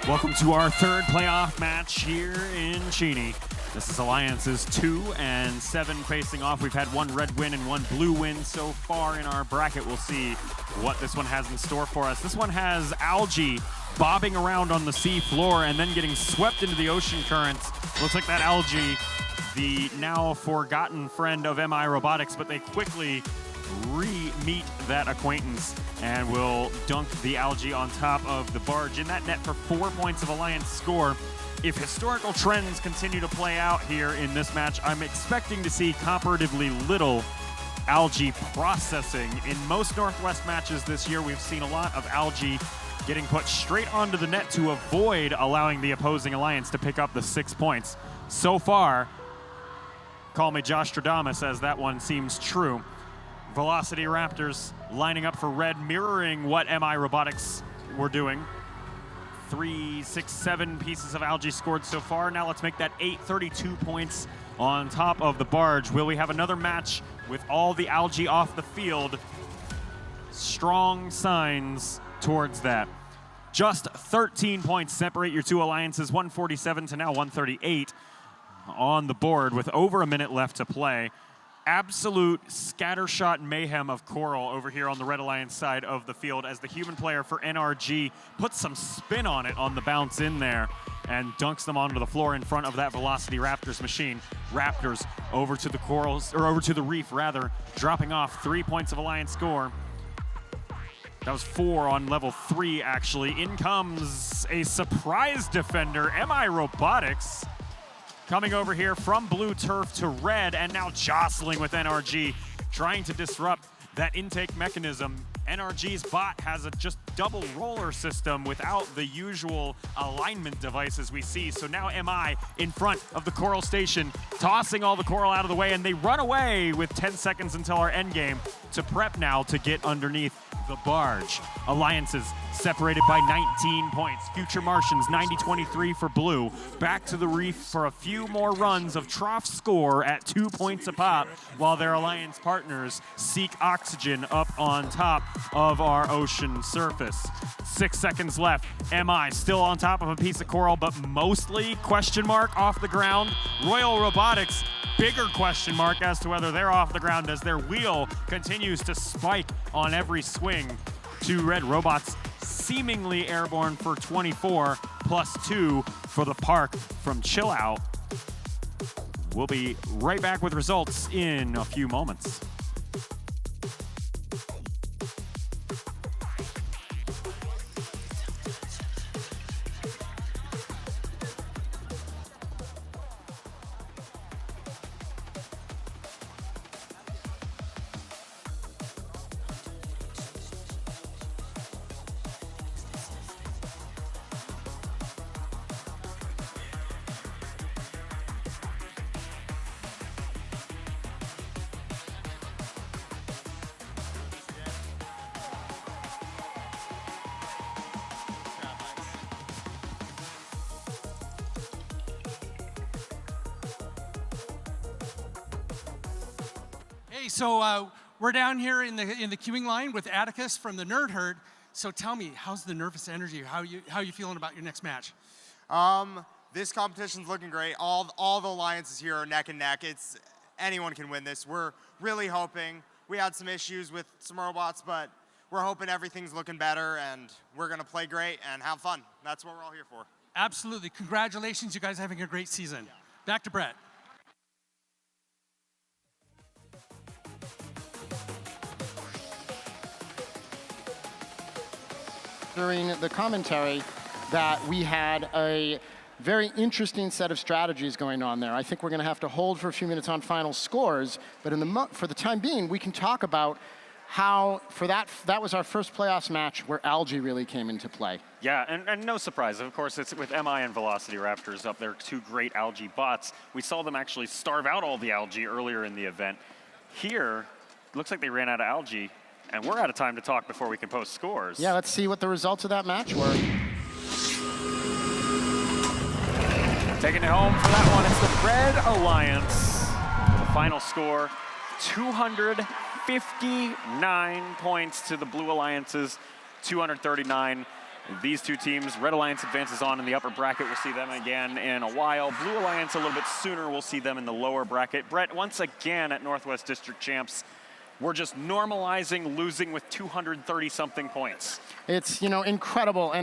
Welcome to our third playoff match here in Cheney. This is Alliances 2 and 7 facing off. We've had one red win and one blue win so far in our bracket. We'll see what this one has in store for us. This one has algae bobbing around on the sea floor and then getting swept into the ocean currents. Looks like that algae, the now forgotten friend of MI Robotics, but they quickly re-meet that acquaintance and will dunk the algae on top of the barge in that net for 4 points of Alliance score. If historical trends continue to play out here in this match, I'm expecting to see comparatively little algae processing. In most Northwest matches this year, we've seen a lot of algae getting put straight onto the net to avoid allowing the opposing alliance to pick up the 6 points. So far, call me Josh Stradamus as that one seems true. Velocity Raptors lining up for red, mirroring what MI Robotics were doing. 3, 6, 7 pieces of algae scored so far. Now let's make that 8, 32 points on top of the barge. Will we have another match with all the algae off the field? Strong signs towards that. Just 13 points separate your two alliances, 147 to now 138 on the board with over a minute left to play. Absolute scattershot mayhem of coral over here on the Red Alliance side of the field as the human player for NRG puts some spin on it on the bounce in there and dunks them onto the floor in front of that Velocity Raptors machine. Raptors over to the corals, or over to the reef rather, dropping off 3 points of Alliance score. That was 4 on level 3 actually. In comes a surprise defender, MI Robotics, coming over here from blue turf to red and now jostling with NRG, trying to disrupt that intake mechanism. NRG's bot has a just double roller system without the usual alignment devices we see. So now MI in front of the coral station, tossing all the coral out of the way, and they run away with 10 seconds until our end game to prep now to get underneath the barge. Alliances separated by 19 points. Future Martians 90-23 for blue. Back to the reef for a few more runs of trough score at 2 points a pop, while their alliance partners seek oxygen up on top of our ocean surface. 6 seconds left. MI still on top of a piece of coral, but mostly question mark off the ground. Royal Robotics, bigger question mark as to whether they're off the ground as their wheel continues to spike on every swing. 2 red robots seemingly airborne for 24, plus 2 for the park from Chill Out. We'll be right back with results in a few moments. So we're down here in the queuing line with Atticus from the Nerd Herd. So tell me, how's the nervous energy? How you feeling about your next match? This competition's looking great. All the alliances here are neck and neck. Anyone can win this. We're really hoping. We had some issues with some robots, but we're hoping everything's looking better and we're gonna play great and have fun. That's what we're all here for. Absolutely. Congratulations, you guys are having a great season. Yeah. Back to Brett. During the commentary that we had a very interesting set of strategies going on there. I think we're going to have to hold for a few minutes on final scores, but for the time being, we can talk about how, that was our first playoffs match where algae really came into play. Yeah, and no surprise. Of course, it's with MI and Velocity Raptors up there, 2 great algae bots. We saw them actually starve out all the algae earlier in the event. Here, looks like they ran out of algae. And we're out of time to talk before we can post scores. Yeah, let's see what the results of that match were. Taking it home for that one, it's the Red Alliance. The final score, 259 points to the Blue Alliance's 239. These two teams, Red Alliance advances on in the upper bracket. We'll see them again in a while. Blue Alliance a little bit sooner. We'll see them in the lower bracket. Brett, once again at Northwest District Champs, we're just normalizing losing with 230-something points. It's, incredible, and